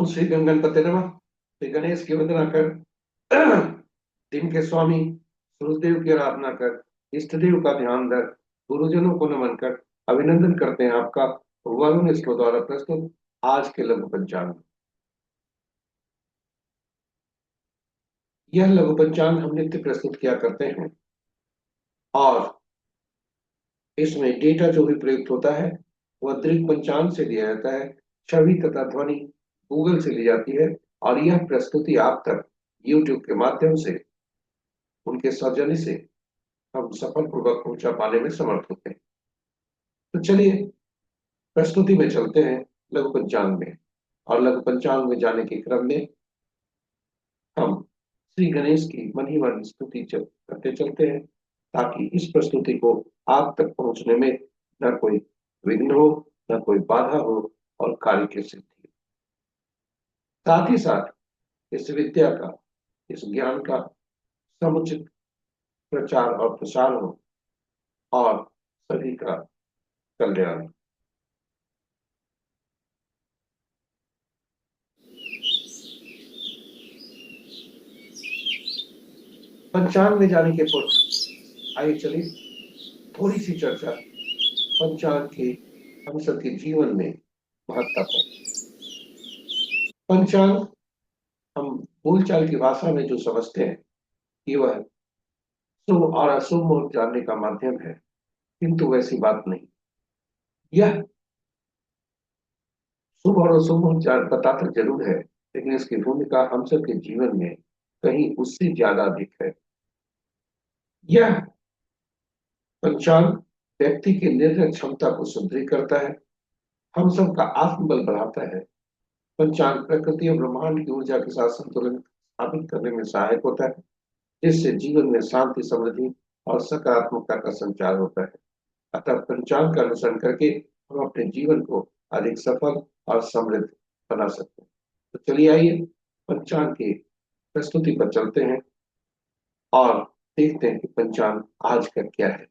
ओम श्री गणपति नमः। श्री गणेश की वंदना कर दिन के स्वामी सूर्यदेव की आराधना कर इष्ट देव का ध्यान रख गुरुजनों को नमन कर अभिनंदन करते हैं आपका वरुण इसको द्वारा प्रस्तुत आज के लघु पंचांग। यह लघु पंचांग हम नित्य प्रस्तुत किया करते हैं और इसमें डेटा जो भी प्रयुक्त होता है वह दृक पंचांग से लिया जाता है। छवि तथा ध्वनि गूगल से ली जाती है और यह प्रस्तुति आप तक यूट्यूब के माध्यम से उनके सौजन्य से हम सफल पूर्वक पहुंचा पाने में समर्थ होते हैं। तो चलिए प्रस्तुति में चलते हैं लघु पंचांग में। और लघु पंचांग में जाने के क्रम में हम श्री गणेश की मन ही मन स्तुति करते चलते हैं ताकि इस प्रस्तुति को आप तक पहुंचने में न कोई विघ्न हो, न कोई बाधा हो और कार्य की सिद्धि। साथ ही साथ इस विद्या का, इस ज्ञान का समुचित प्रचार और प्रसार हो और सभी का कल्याण। पंचांग में जाने के पूर्व आइए चलिए थोड़ी सी चर्चा पंचांग के हम सबके जीवन में महत्ता पर। पंचांग हम बोलचाल की भाषा में जो समझते हैं कि वह शुभ और अशुभ मुहूर्त जानने का माध्यम है, किंतु वैसी बात नहीं। यह शुभ और अशुभ मुहूर्त बताता जरूर है, लेकिन इसकी भूमिका हम सबके जीवन में कहीं उससे ज्यादा अधिक है। यह पंचांग व्यक्ति की निर्णय क्षमता को सुदृढ़ करता है, हम सबका आत्मबल बढ़ाता है। पंचांग प्रकृति और ब्रह्मांड की ऊर्जा के साथ संतुलन स्थापित करने में सहायक होता है, जिससे जीवन में शांति, समृद्धि और सकारात्मकता का संचार होता है। अतः पंचांग का अनुसरण करके हम अपने जीवन को अधिक सफल और समृद्ध बना सकते हैं। तो चलिए आइए पंचांग की प्रस्तुति पर चलते हैं और देखते हैं कि पंचांग आज का क्या है।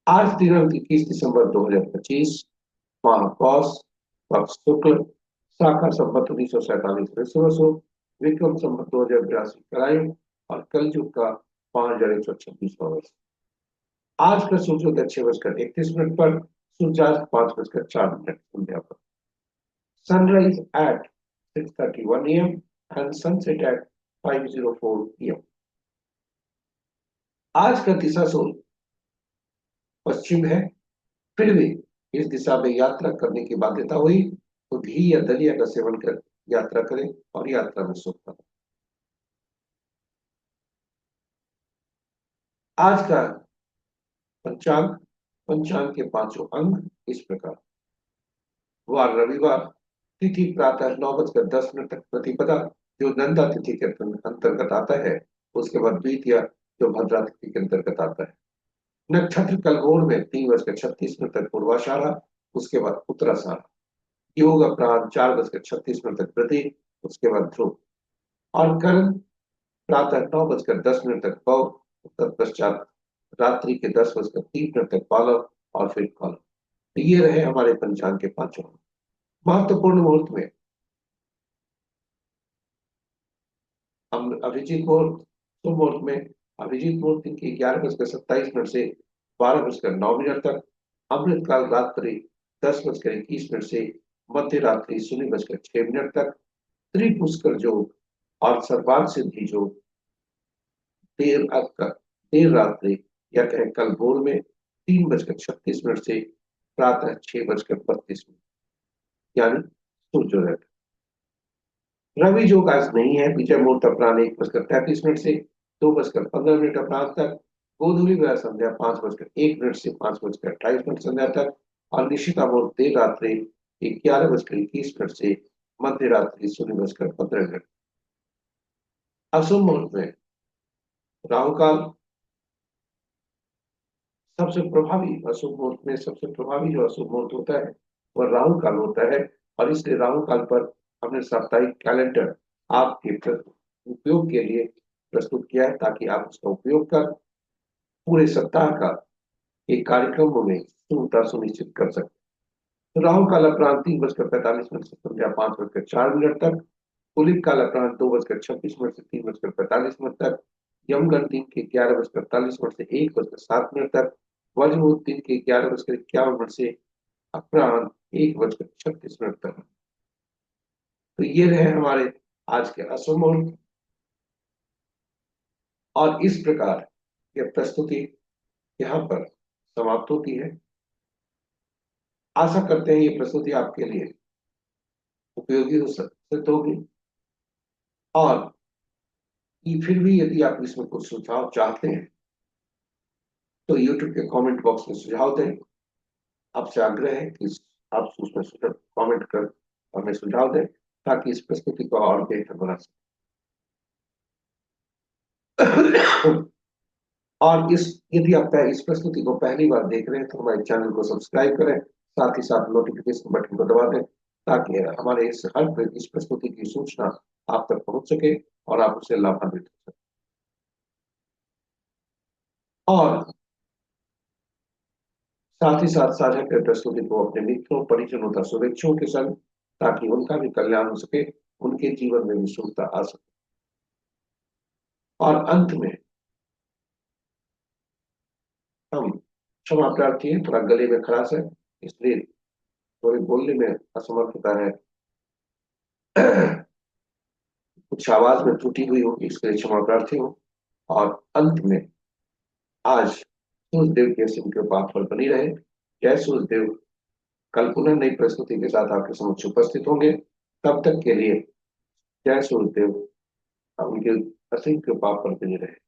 आज दिनांक 21 दिसंबर 2025, माह पौष, पक्ष शुक्ल, शाखा संवत 1947 विक्रम संवत 2082 कराई और कलयुग का 5126वां वर्ष। आज का सूर्योदय 6:31 पर, सूर्यास्त 5:04 संध्या पर। Sunrise at 6:31 AM and sunset at 5:04 PM। आज का दिशा सूर्य पश्चिम है, फिर भी इस दिशा में यात्रा करने की बाध्यता हुई तो घी या दलिया का सेवन कर यात्रा करें और यात्रा में सुख पाएं। आज का पंचांग, पंचांग के पांचों अंग इस प्रकार। वार रविवार, तिथि प्रातः 9:10 तक प्रतिपदा जो नंदा तिथि के अंतर्गत आता है, उसके बाद द्वितीया जो भद्रा तिथि के अंतर्गत आता है। नक्षत्र कलगोर में 3:36 तक पूर्वाषाढ़ा, उसके बाद उत्तराषाढ़। योग अपराह्न 4:36 तक प्रति, उसके बाद ध्रुव। और कर्ण प्रातः 9:10 तक पौ, तत्पश्चात रात्रि के 10:03 तक पालव और फिर कौल। तो ये रहे हमारे पंचांग के पांचों महत्वपूर्ण मुहूर्त में। हम अभिजीत मुहूर्त, शुभ मुहूर्त में अभिजीत मुहूर्त दिन के 11:27 से 12:09 तक, अमृत काल रात्रि 10:21 से मध्य रात्रि 0:06 तक, त्रिपुष्कर योग और सर्वार्थ सिद्धि योग देर रात्रि या कहें कल भोर में 3:36 से प्रातः 6:32 यानी सूर्योदय। रवि योग आज नहीं है। विजय मुहूर्त अपराह्न 1:33 से 2:15 अपराह्न तक, गोधूली वह संध्या 5:01 से 5:28 संध्या तक और निशिता मुहूर्त देर रात्रि 11:21 से मध्य रात्रि 0:15। अशुभ मुहूर्त में राहु काल सबसे प्रभावी, अशुभ मुहूर्त में सबसे प्रभावी जो अशुभ मुहूर्त होता है वह राहु काल होता है और इसलिए राहु काल पर हमने साप्ताहिक कैलेंडर आपके उपयोग के लिए प्रस्तुत किया है ताकि आप उसका उपयोग कर पूरे सप्ताह का एक कार्यक्रमों में शुभता सुनिश्चित कर सकते। तो राहु काल अपराह्न 3:45 से संध्या 5:04 तक, कुलिक काल अपराह्न 2:26 से 3:45 तक, यमगंड दिन के 11:48 से 1:07 तक, वज्रमुहूर्त दिन के 11:51 से अपराह्न 1:36 तक। तो ये रहे हमारे आज के अशुभ मुहूर्त। और इस प्रकार यह प्रस्तुति यहाँ पर समाप्त होती है। आशा करते हैं ये प्रस्तुति आपके लिए उपयोगी हो सिद्ध होगी। और फिर भी यदि आप इसमें कुछ सुझाव चाहते हैं तो YouTube के कमेंट बॉक्स में सुझाव दें। आपसे आग्रह है कि आप उसमें कमेंट कर हमें सुझाव दें ताकि इस प्रस्तुति को और बेहतर बना सके। और यदि आप इस प्रस्तुति को पहली बार देख रहे हैं तो हमारे चैनल को सब्सक्राइब करें, साथ ही साथ नोटिफिकेशन बटन को दबा दें ताकि हमारे इस प्रस्तुति की सूचना आप तक पहुंच सके और आप उससे लाभान्वित हो सके। और साथ ही साथ साझा करें प्रस्तुति को अपने मित्रों, परिजनों तथा शुभेच्छुओं के संग ताकि उनका भी कल्याण हो सके, उनके जीवन में भी सुखता आ सके। और अंत में हम क्षमा प्रार्थी हैं, थोड़ा गले में खराश है इसलिए थोड़ी बोलने में असमर्थता है। कुछ आवाज में त्रुटि हुई होगी इसके लिए क्षमा प्रार्थी हूँ। और अंत में आज सूर्यदेव की असीम कृपा आप पर बनी रहे। जय सूर्यदेव। कल पुनः नई प्रस्तुति के साथ आपके समक्ष उपस्थित होंगे। तब तक के लिए जय सूर्यदेव, उनकी असीम कृपा आप पर बनी रहे।